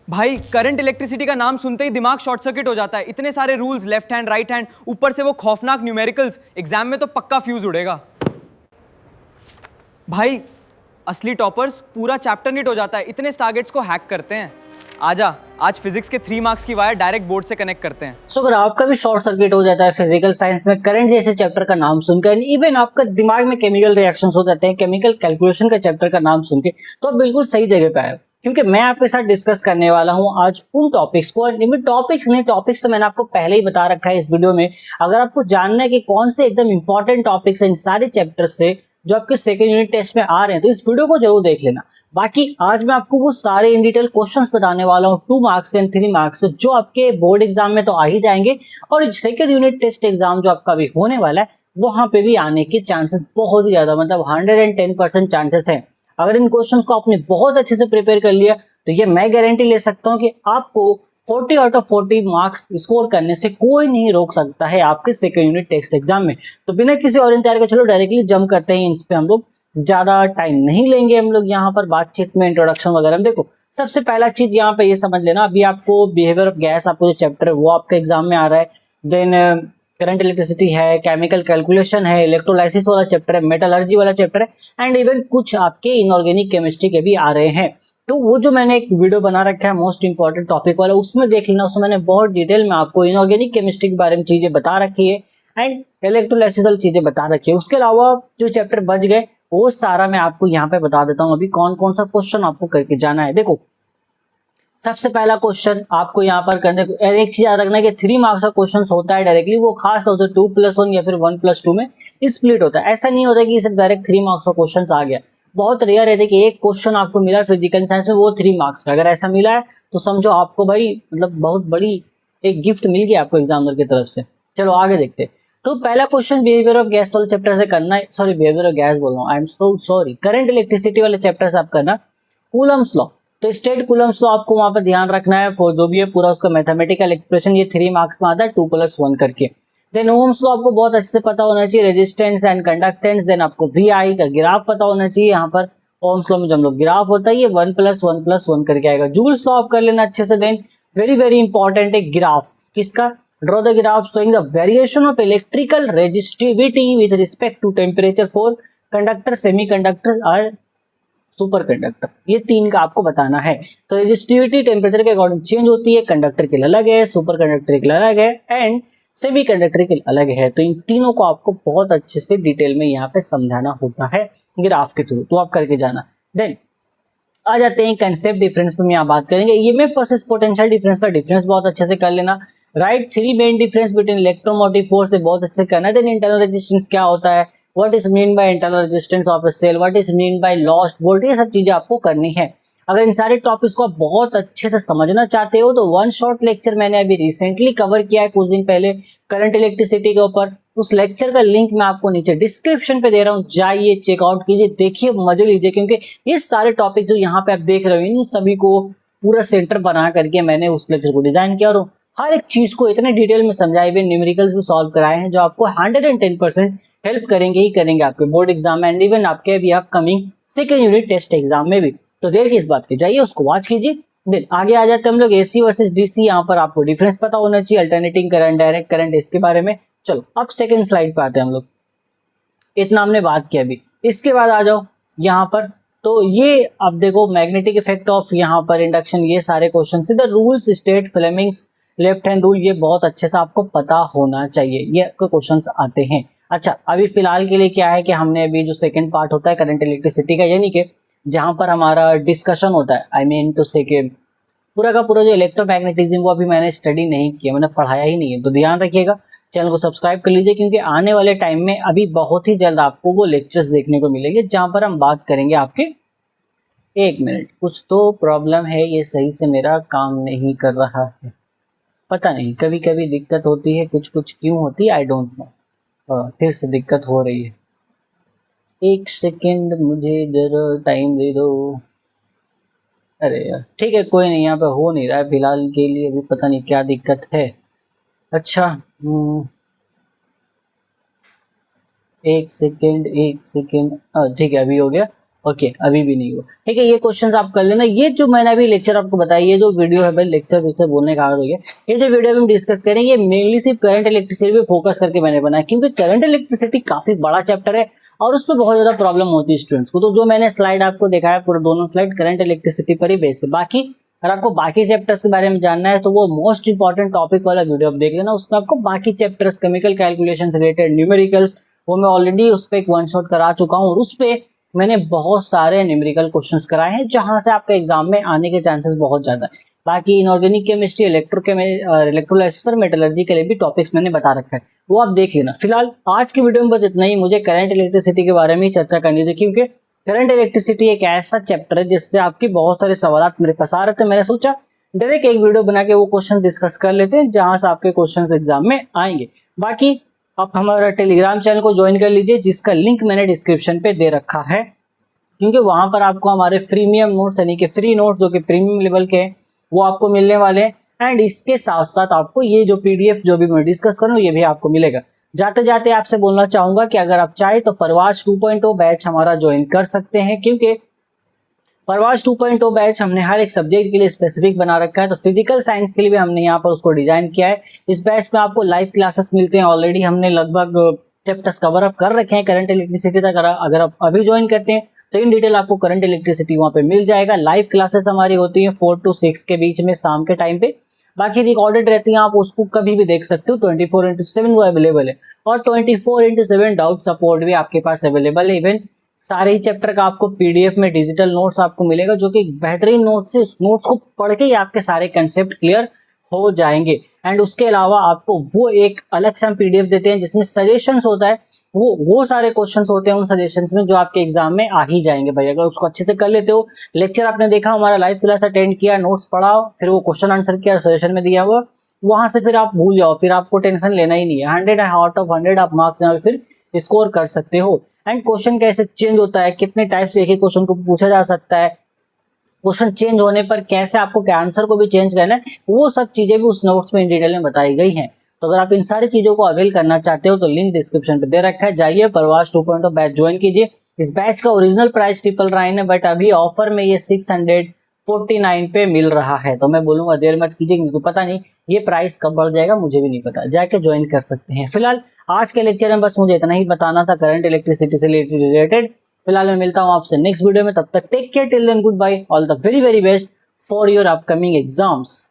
भाई current electricity का नाम सुनते ही दिमाग शॉर्ट सर्किट हो जाता है। इतने सारे rules, left hand right hand, ऊपर से वो खौफनाक न्यूमेरिकल्स। एग्जाम में तो पक्का फ्यूज उड़ेगा। भाई असली टॉपर्स पूरा चैप्टर नीट हो जाता है, इतने टारगेट्स को हैक करते हैं। आजा, आज फिजिक्स के 3 मार्क्स की वायर डायरेक्ट बोर्ड से कनेक्ट करते हैं। सो अगर आपका भी शॉर्ट सर्किट हो जाता है फिजिकल साइंस में करंट जैसे चैप्टर का नाम सुनकर, इवन आपका दिमाग में केमिकल रिएक्शंस हो जाते हैं केमिकल कैलकुलेशन का चैप्टर का नाम सुन के, तो आप बिल्कुल सही जगह पे आए हो, क्योंकि मैं आपके साथ डिस्कस करने वाला हूं आज उन टॉपिक्स को। टॉपिक्स तो मैंने आपको पहले ही बता रखा है इस वीडियो में। अगर आपको जानना है कि कौन से एकदम इंपॉर्टेंट टॉपिक्स हैं इन सारे चैप्टर्स से जो आपके सेकंड यूनिट टेस्ट में आ रहे हैं, तो इस वीडियो को जरूर देख लेना। बाकी आज मैं आपको वो सारे इन डिटेल क्वेश्चंस बताने वाला हूँ 2 मार्क्स एंड 3 मार्क्स, जो आपके बोर्ड एग्जाम में तो आ ही जाएंगे, और सेकंड यूनिट टेस्ट एग्जाम जो आपका भी होने वाला है वहां पे भी आने के चांसेस बहुत ही ज्यादा, मतलब 110% चांसेस है। अगर इन क्वेश्चंस को आपने बहुत अच्छे से प्रिपेयर कर लिया तो ये मैं गारंटी ले सकता हूँ कि आपको 40 आउट ऑफ 40 मार्क्स स्कोर करने से कोई नहीं रोक सकता है आपके सेकंड यूनिट टेस्ट एग्जाम में। तो बिना किसी और इंतजार के चलो डायरेक्टली जंप करते हैं इस पे। हम लोग ज्यादा टाइम नहीं लेंगे हम लोग यहाँ पर बातचीत में, इंट्रोडक्शन वगैरह में। देखो सबसे पहला चीज यहाँ पे ये समझ लेना, अभी आपको बिहेवियर ऑफ गैस आपको जो चैप्टर है वो आपके एग्जाम में आ रहा है। देन करंट इलेक्ट्रिसिटी है, केमिकल कैलकुलेशन है, इलेक्ट्रोलाइसिस वाला चैप्टर है, मेटलर्जी वाला चैप्टर है, एंड इवन कुछ आपके इनऑर्गेनिक केमिस्ट्री के भी आ रहे हैं। तो वो जो मैंने एक वीडियो बना रखा है मोस्ट इंपॉर्टेंट टॉपिक वाला, उसमें देख लेना। उसमें मैंने बहुत डिटेल में आपको इनऑर्गेनिक केमिस्ट्री के बारे में चीजें बता रखी है एंड इलेक्ट्रोलाइसिस वाली चीजें बता रखी है। उसके अलावा जो चैप्टर बच गए वो सारा मैं आपको यहाँ पे बता देता हूँ अभी कौन कौन सा क्वेश्चन आपको करके जाना है। देखो सबसे पहला क्वेश्चन आपको यहाँ पर करने को, एक चीज याद रखना है कि 3 मार्क्स का क्वेश्चन होता है डायरेक्टली, वो खास तौर से 2+1 या फिर 1+2 में स्प्लिट होता है। ऐसा नहीं होता कि सिर्फ डायरेक्ट 3 मार्क्स का क्वेश्चन आ गया। बहुत रेयर है कि एक क्वेश्चन आपको मिला फिजिकल साइंस में वो 3 मार्क्स का। अगर ऐसा मिला है तो समझो आपको भाई मतलब बहुत बड़ी एक गिफ्ट मिल गया आपको एग्जामिनर की तरफ से। चलो आगे देखते हैं। तो पहला क्वेश्चन बिहेवियर ऑफ गैस वाले चैप्टर से करना है, सॉरी बिहेवियर ऑफ गैस बोल रहा हूँ, I am so sorry, current electricity वाले चैप्टर से आप करना कूलम्स लॉ। तो स्टेट कूलम्स लॉ आपको वहां पर ध्यान रखना है, फॉर जो भी है पूरा उसका मैथमेटिकल एक्सप्रेशन ये 3 मार्क्स में आता है 2+1 करके। देन ओम्स लॉ आपको बहुत अच्छे से पता होना चाहिए, रेजिस्टेंस एंड कंडक्टेंस। देन आपको VI का ग्राफ पता होना चाहिए। यहाँ पर ओम्स लॉ में जो हम लोग ग्राफ होता है ये 1+1+1 करके आएगा। जूल्स लॉ आप कर लेना अच्छे से। देन वेरी वेरी इंपॉर्टेंट है ग्राफ किसका, draw the graph showing the variation of electrical resistivity with respect to temperature for conductor, semiconductor और सुपर कंडक्टर। ये 3 का आपको बताना है। तो रेजिस्टिविटी टेम्परेचर के अकॉर्डिंग चेंज होती है, कंडक्टर के लिए अलग है, सुपर कंडक्टर के लिए अलग है, एंड सेमी कंडक्टर के लिए अलग है। तो इन तीनों को आपको बहुत अच्छे से डिटेल में यहाँ पे समझाना होता है ग्राफ के थ्रू, तो आप करके जाना। देन आ जाते हैं कंसेप्ट डिफरेंस पे, यहाँ बात करेंगे ईएमएफ वर्सेस पोटेंशियल डिफरेंस का डिफरेंस बहुत अच्छे से कर लेना। Right 3 main difference between electromotive force से बहुत अच्छे से करना। देन इंटरनल रेजिस्टेंस क्या होता है, what is mean by internal resistance of a cell, what is mean by lost volt, ये सब चीजें आपको करनी है। अगर इन सारे टॉपिक्स को आप बहुत अच्छे से समझना चाहते हो तो वन शॉट लेक्चर मैंने अभी रिसेंटली कवर किया है कुछ दिन पहले करंट इलेक्ट्रिसिटी के ऊपर। उस लेक्चर का लिंक मैं आपको नीचे डिस्क्रिप्शन पे दे रहा हूँ, जाइए चेकआउट कीजिए, देखिए मजे लीजिए, क्योंकि ये सारे टॉपिक जो यहाँ पे आप देख रहे हो इन सभी को पूरा सेंटर बना करके मैंने उस लेक्चर को डिजाइन किया, और हर एक चीज को इतने डिटेल में समझाए हुए, न्यूमेरिकल्स भी सॉल्व कराए हैं जो आपको 110% हेल्प करेंगे ही करेंगे आपके बोर्ड एग्जाम में एंड इवन आपके भी upcoming second unit test exam में भी। तो देर की इस बात की, जाइए उसको वॉच कीजिए। देन आगे आ जाते हैं हम लोग AC वर्सेस DC। यहाँ पर आपको डिफरेंस पता होना चाहिए, अल्टरनेटिंग करंट, डायरेक्ट करंट, इसके बारे में। चलो अब सेकंड स्लाइड पे आते हैं हम लोग। इतना हमने बात किया अभी, इसके बाद आ जाओ यहाँ पर। तो ये अब देखो मैग्नेटिक इफेक्ट ऑफ यहाँ पर इंडक्शन, ये सारे question the rules state Fleming's left hand rule, ये बहुत अच्छे से आपको पता होना चाहिए, ये आपको क्वेश्चंस आते हैं। अच्छा अभी फिलहाल के लिए क्या है कि हमने अभी जो सेकंड पार्ट होता है करंट इलेक्ट्रिसिटी का, यानी कि जहां पर हमारा डिस्कशन होता है, आई मीन टू से कि पूरा का पूरा जो इलेक्ट्रोमैग्नेटिज्म वो अभी मैंने स्टडी नहीं किया, मैंने पढ़ाया ही नहीं है। तो ध्यान रखिएगा, चैनल को सब्सक्राइब कर लीजिए, क्योंकि आने वाले टाइम में अभी बहुत ही जल्द आपको वो लेक्चर्स देखने को मिलेंगे जहां पर हम बात करेंगे आपके। एक मिनट, कुछ तो प्रॉब्लम है, ये सही से मेरा काम नहीं कर रहा है, पता नहीं कभी कभी दिक्कत होती है, कुछ कुछ क्यों होती है आई डोंट नो। फिर से दिक्कत हो रही है, एक सेकेंड मुझे जरा टाइम दे दो। अरे यार ठीक है कोई नहीं, यहाँ पे हो नहीं रहा है फिलहाल के लिए, अभी पता नहीं क्या दिक्कत है। अच्छा एक सेकेंड ठीक है अभी हो गया। ओके अभी भी नहीं हुआ, ठीक है। ये क्वेश्चंस आप कर लेना। ये जो मैंने अभी लेक्चर आपको बताया, ये जो वीडियो है भाई, लेक्चर बोलने का आदत हो गया, ये जो वीडियो हम डिस्कस करेंगे ये मेनली सिर्फ करंट इलेक्ट्रिसिटी पे फोकस करके मैंने बनाया, क्योंकि करंट इलेक्ट्रिसिटी काफी बड़ा चैप्टर है और उसमें बहुत ज्यादा प्रॉब्लम होती है स्टूडेंट्स को। तो जो मैंने स्लाइड आपको दिखाया पूरा दोनों स्लाइड करंट इलेक्ट्रिसिटी पर ही बेस है। बाकी अगर आपको बाकी चैप्टर्स के बारे में जानना है तो वो मोस्ट इंपॉर्टेंट टॉपिक वाला वीडियो आप देख लेना, उसमें आपको बाकी चैप्टर्स केमिकल कैलकुलेशन से रिलेटेड न्यूमेरिकल्स, वो मैं ऑलरेडी उस पर एक वन शॉट करा चुका हूँ और उस पे मैंने बहुत सारे न्यूमेरिकल क्वेश्चंस कराए हैं जहां से आपके एग्जाम में आने के चांसेस बहुत ज्यादा है। बाकी इनऑर्गेनिक केमिस्ट्री, इलेक्ट्रोलाइसिस और मेटलर्जी के लिए भी टॉपिक्स मैंने बता रखा है, वो आप देख लेना। फिलहाल आज की वीडियो में बस इतना ही। मुझे करंट इलेक्ट्रिसिटी के बारे में ही चर्चा करनी थी, क्योंकि करंट इलेक्ट्रिसिटी एक ऐसा चैप्टर है जिससे आपकी बहुत सारे सवाल मेरे पास आ रहे थे। मैंने सोचा डायरेक्ट एक वीडियो बना के वो क्वेश्चन डिस्कस कर लेते हैं जहां से आपके क्वेश्चन एग्जाम में आएंगे। बाकी आप हमारा टेलीग्राम चैनल को ज्वाइन कर लीजिए, जिसका लिंक मैंने डिस्क्रिप्शन पे दे रखा है, क्योंकि वहां पर आपको हमारे प्रीमियम नोट्स यानी कि फ्री नोट्स जो कि प्रीमियम लेवल के हैं वो आपको मिलने वाले हैं। एंड इसके साथ साथ आपको ये जो पीडीएफ जो भी मैं डिस्कस करूँ ये भी आपको मिलेगा। जाते जाते आपसे बोलना चाहूंगा कि अगर आप चाहे तो परवाज 2.0 बैच हमारा ज्वाइन कर सकते हैं, क्योंकि परवाज 2.0 बैच हमने हर एक सब्जेक्ट के लिए स्पेसिफिक बना रखा है। तो फिजिकल साइंस के लिए भी हमने यहाँ पर उसको डिजाइन किया है। इस बैच में आपको लाइव क्लासेस मिलते हैं। ऑलरेडी हमने लगभग चैप्टर्स कवर अप कर रखे हैं करंट इलेक्ट्रिसिटी तक। अगर आप अभी ज्वाइन करते हैं तो इन डिटेल आपको करंट इलेक्ट्रिसिटी वहाँ पे मिल जाएगा। लाइव क्लासेस हमारी होती हैं 4 to 6 के बीच में शाम के टाइम पे। बाकी रिकॉर्डेड रहती हैं, आप उसको कभी भी देख सकते हो। 24/7 वो अवेलेबल है और 24/7 डाउट सपोर्ट भी आपके पास अवेलेबल है। इवन सारे ही चैप्टर का आपको पीडीएफ में डिजिटल नोट्स आपको मिलेगा, जो कि बेहतरीन नोट्स है। उस नोट्स को पढ़ के ही आपके सारे कंसेप्ट क्लियर हो जाएंगे। एंड उसके अलावा आपको वो एक अलग से हम पीडीएफ देते हैं जिसमें सजेशंस होता है। वो सारे क्वेश्चंस होते हैं उन सजेशंस में जो आपके एग्जाम में आ ही जाएंगे भाई, अगर उसको अच्छे से कर लेते हो। लेक्चर आपने देखा, हमारा लाइव क्लास अटेंड किया, नोट्स पढ़ा, फिर वो क्वेश्चन आंसर किया, सजेशन में दिया हुआ, वहां से फिर आप भूल जाओ, फिर आपको टेंशन लेना ही नहीं है। 100 आउट ऑफ 100 आप मार्क्स यहाँ पे फिर स्कोर कर सकते हो। एंड क्वेश्चन कैसे चेंज होता है, कितने टाइप से एक ही क्वेश्चन को पूछा जा सकता है, क्वेश्चन चेंज होने पर कैसे आपको आंसर को भी चेंज करना है, वो सब चीजें भी उस नोट्स में इन डिटेल में बताई गई हैं। तो अगर आप इन सारी चीजों को अवेल करना चाहते हो तो लिंक डिस्क्रिप्शन पे दे रखा है, जाइए परवाज 2.0 बैच ज्वाइन कीजिए। इस बैच का ओरिजिनल प्राइस 999 है, बट अभी ऑफर में ये 649 पे मिल रहा है। तो मैं बोलूंगा देर मत कीजिए, क्योंकि पता नहीं ये प्राइस कब बढ़ जाएगा, मुझे भी नहीं पता। जाके ज्वाइन कर सकते हैं। फिलहाल आज के लेक्चर में बस मुझे इतना ही बताना था करंट इलेक्ट्रिसिटी से रिलेटेड। फिलहाल मैं मिलता हूं आपसे नेक्स्ट वीडियो में, तब तक take care, till then good bye, all the very very best for your upcoming exams.